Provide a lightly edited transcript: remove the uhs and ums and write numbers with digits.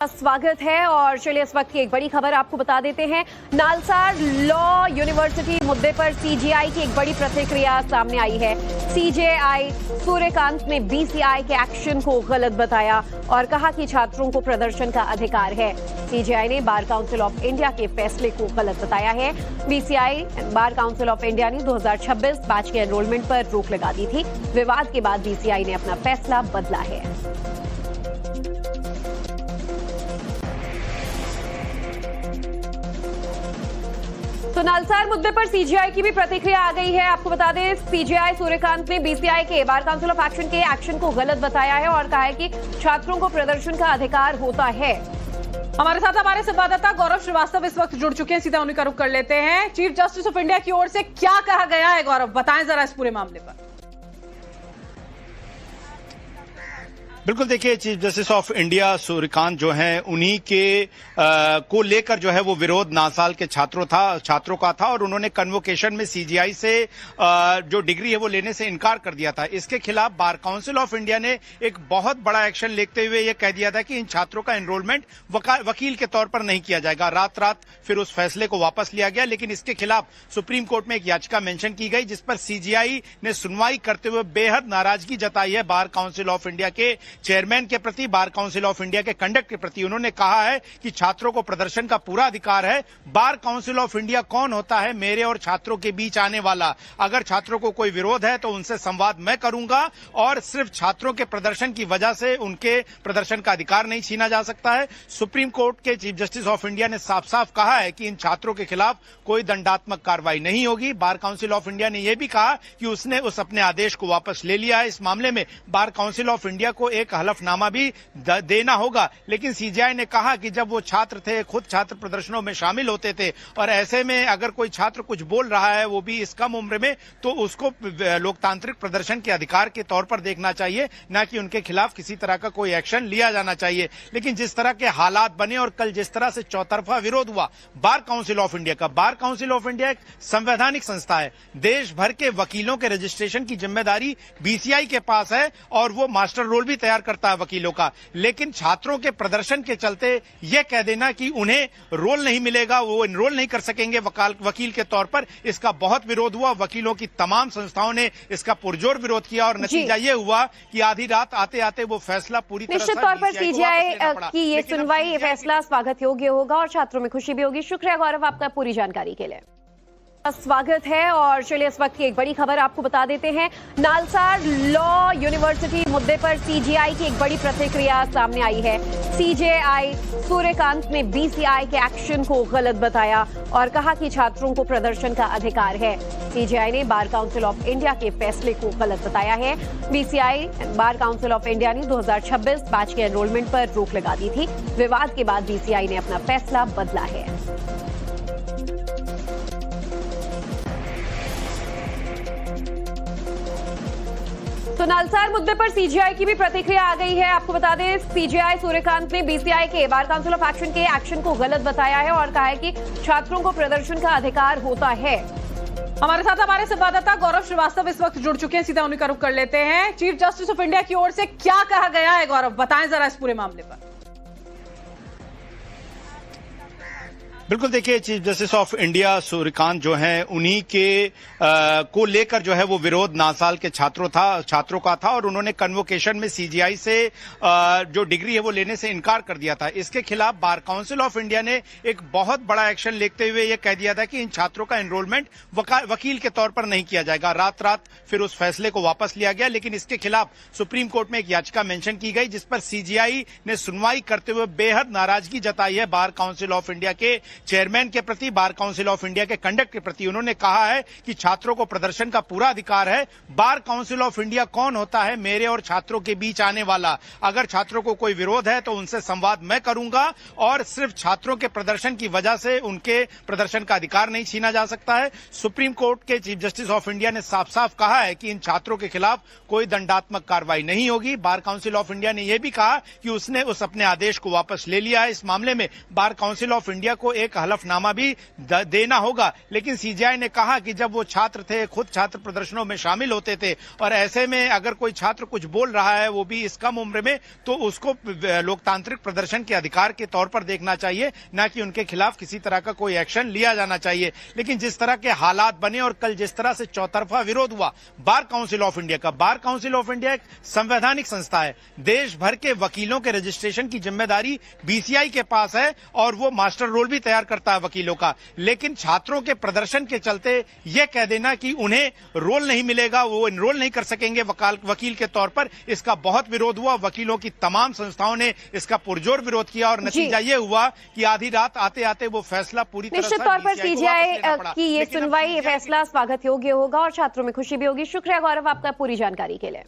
स्वागत है और चलिए इस वक्त की एक बड़ी खबर आपको बता देते हैं। नालसार लॉ यूनिवर्सिटी मुद्दे पर सीजेआई की एक बड़ी प्रतिक्रिया सामने आई है। सीजेआई सूर्यकांत ने बीसीआई के एक्शन को गलत बताया और कहा कि छात्रों को प्रदर्शन का अधिकार है। सीजेआई ने बार काउंसिल ऑफ इंडिया के फैसले को गलत बताया है। BCI bar council of India ने 2026 बैच के एनरोलमेंट पर रोक लगा दी थी। विवाद के बाद बीसीआई ने अपना फैसला बदला है। तो नालसार मुद्दे पर सीजेआई की भी प्रतिक्रिया आ गई है। आपको बता दें, सीजेआई सूर्यकांत ने बीसीआई के बार काउंसिल ऑफ एक्शन के एक्शन को गलत बताया है और कहा है कि छात्रों को प्रदर्शन का अधिकार होता है। हमारे साथ हमारे संवाददाता गौरव श्रीवास्तव इस वक्त जुड़ चुके हैं। सीधा उन्हीं का रुख कर लेते हैं। चीफ जस्टिस ऑफ इंडिया की ओर से क्या कहा गया है, गौरव बताएं जरा इस पूरे मामले पर। बिल्कुल, देखिए, chief justice of India Suryakant जो हैं उन्हीं के को लेकर जो है वो विरोध नासाल के छात्रों का था और उन्होंने कन्वोकेशन में सीजीआई से जो डिग्री है वो लेने से इनकार कर दिया था। इसके खिलाफ बार काउंसिल ऑफ इंडिया ने एक बहुत बड़ा एक्शन लेते हुए ये कह दिया था कि इन छात्रों का एनरोलमेंट वकील के तौर पर नहीं किया जाएगा। रात फिर उस फैसले को वापस लिया गया, लेकिन इसके खिलाफ सुप्रीम कोर्ट में एक याचिका मेंशन की गई जिस पर सीजीआई ने सुनवाई करते हुए बेहद नाराजगी जताई है बार काउंसिल ऑफ इंडिया के चेयरमैन के प्रति, बार काउंसिल ऑफ इंडिया के कंडक्ट के प्रति। उन्होंने कहा है कि छात्रों को प्रदर्शन का पूरा अधिकार है। बार काउंसिल ऑफ इंडिया कौन होता है मेरे और छात्रों के बीच आने वाला? अगर छात्रों को कोई विरोध है तो उनसे संवाद मैं करूंगा और सिर्फ छात्रों के प्रदर्शन की वजह से उनके प्रदर्शन का अधिकार नहीं छीना जा सकता है। सुप्रीम कोर्ट के चीफ जस्टिस ऑफ इंडिया ने साफ साफ कहा है कि इन छात्रों के खिलाफ कोई दंडात्मक कार्रवाई नहीं होगी। बार काउंसिल ऑफ इंडिया ने यह भी कहा कि उसने उस अपने आदेश को वापस ले लिया है। इस मामले में बार काउंसिल ऑफ इंडिया को एक हलफनामा भी देना होगा, लेकिन सीजेआई ने कहा कि जब वो छात्र थे, खुद छात्र प्रदर्शनों में शामिल होते थे और ऐसे में अगर कोई छात्र कुछ बोल रहा है वो भी इस कम उम्र में, तो उसको लोकतांत्रिक प्रदर्शन के अधिकार के तौर पर देखना चाहिए, न कि उनके खिलाफ किसी तरह का कोई एक्शन लिया जाना चाहिए। लेकिन जिस तरह के हालात बने और कल जिस तरह से चौतरफा विरोध हुआ बार काउंसिल ऑफ इंडिया का, बार काउंसिल ऑफ इंडिया एक संवैधानिक संस्था है। देश भर के वकीलों के रजिस्ट्रेशन की जिम्मेदारी बीसीआई के पास है और वो मास्टर रोल भी तैयार करता है वकीलों का। लेकिन छात्रों के प्रदर्शन के चलते यह कह देना कि उन्हें रोल नहीं मिलेगा, वो एनरोल नहीं कर सकेंगे वकील के तौर पर, इसका बहुत विरोध हुआ। वकीलों की तमाम संस्थाओं ने इसका पुरजोर विरोध किया और नतीजा ये हुआ कि आधी रात आते आते वो फैसला पूरी तरह निश्चित तौर पर सीजेआई की ये सुनवाई, फैसला स्वागत योग्य होगा और छात्रों में खुशी भी होगी। शुक्रिया गौरव आपका पूरी जानकारी के लिए। स्वागत है और चलिए इस वक्त की एक बड़ी खबर आपको बता देते हैं। नालसार लॉ यूनिवर्सिटी मुद्दे पर सीजेआई की एक बड़ी प्रतिक्रिया सामने आई है। सीजेआई सूर्यकांत ने बीसीआई के एक्शन को गलत बताया और कहा कि छात्रों को प्रदर्शन का अधिकार है। सीजेआई ने बार काउंसिल ऑफ इंडिया के फैसले को गलत बताया है। BCI bar council of India ने 2026 बैच के एनरोलमेंट पर रोक लगा दी थी। विवाद के बाद बीसीआई ने अपना फैसला बदला है। तो नालसार मुद्दे पर सीजेआई की भी प्रतिक्रिया आ गई है। आपको बता दें, सीजेआई सूर्यकांत ने बीसीआई के बार काउंसिल ऑफ एक्शन के एक्शन को गलत बताया है और कहा है कि छात्रों को प्रदर्शन का अधिकार होता है। हमारे साथ हमारे संवाददाता गौरव श्रीवास्तव इस वक्त जुड़ चुके हैं। सीधा उन्हीं का रुख कर लेते हैं। चीफ जस्टिस ऑफ इंडिया की ओर से क्या कहा गया है, गौरव बताएं जरा इस पूरे मामले पर। बिल्कुल, देखिए, chief justice of India Suryakant जो हैं उन्हीं के को लेकर जो है वो विरोध नासाल के छात्रों का था और उन्होंने कन्वोकेशन में सीजीआई से जो डिग्री है वो लेने से इनकार कर दिया था। इसके खिलाफ बार काउंसिल ऑफ इंडिया ने एक बहुत बड़ा एक्शन लेते हुए ये कह दिया था कि इन छात्रों का एनरोलमेंट वकील के तौर पर नहीं किया जाएगा। रात फिर उस फैसले को वापस लिया गया, लेकिन इसके खिलाफ सुप्रीम कोर्ट में एक याचिका मेंशन की गई जिस पर सीजीआई ने सुनवाई करते हुए बेहद नाराजगी जताई है बार काउंसिल ऑफ इंडिया के चेयरमैन के प्रति, बार काउंसिल ऑफ इंडिया के कंडक्ट के प्रति। उन्होंने कहा है कि छात्रों को प्रदर्शन का पूरा अधिकार है। बार काउंसिल ऑफ इंडिया कौन होता है मेरे और छात्रों के बीच आने वाला? अगर छात्रों को कोई विरोध है तो उनसे संवाद मैं करूंगा और सिर्फ छात्रों के प्रदर्शन की वजह से उनके प्रदर्शन का अधिकार नहीं छीना जा सकता है। सुप्रीम कोर्ट के चीफ जस्टिस ऑफ इंडिया ने साफ साफ कहा है कि इन छात्रों के खिलाफ कोई दंडात्मक कार्रवाई नहीं होगी। बार काउंसिल ऑफ इंडिया ने यह भी कहा कि उसने उस अपने आदेश को वापस ले लिया है। इस मामले में बार काउंसिल ऑफ इंडिया को एक एक हलफनामा भी देना होगा। लेकिन सीजीआई ने कहा कि जब वो छात्र थे, खुद छात्र प्रदर्शनों में शामिल होते थे, और ऐसे में अगर कोई छात्र कुछ बोल रहा है, वो भी इस कम उम्र में, तो उसको लोकतांत्रिक प्रदर्शन के अधिकार के तौर पर देखना चाहिए, ना कि उनके खिलाफ किसी तरह का कोई एक्शन लिया जाना चाहिए। लेकिन जिस तरह के हालात बने और कल जिस तरह से चौतरफा विरोध हुआ, बार काउंसिल ऑफ इंडिया का, बार काउंसिल ऑफ इंडिया एक संवैधानिक संस्था है, देश भर के वकीलों के रजिस्ट्रेशन की जिम्मेदारी बीसीआई के पास है और वो मास्टर रोल भी तैयार करता है वकीलों का। लेकिन छात्रों के प्रदर्शन के चलते यह कह देना कि उन्हें रोल नहीं मिलेगा, वो एनरोल नहीं कर सकेंगे वकील के तौर पर, इसका बहुत विरोध हुआ। वकीलों की तमाम संस्थाओं ने इसका पुरजोर विरोध किया और नतीजा ये हुआ कि आधी रात आते आते वो फैसला पूरी तरह निश्चित तौर पर सीजीआई की ये सुनवाई, ये फैसला स्वागत योग्य होगा और छात्रों में खुशी भी होगी। शुक्रिया गौरव आपका पूरी जानकारी के लिए।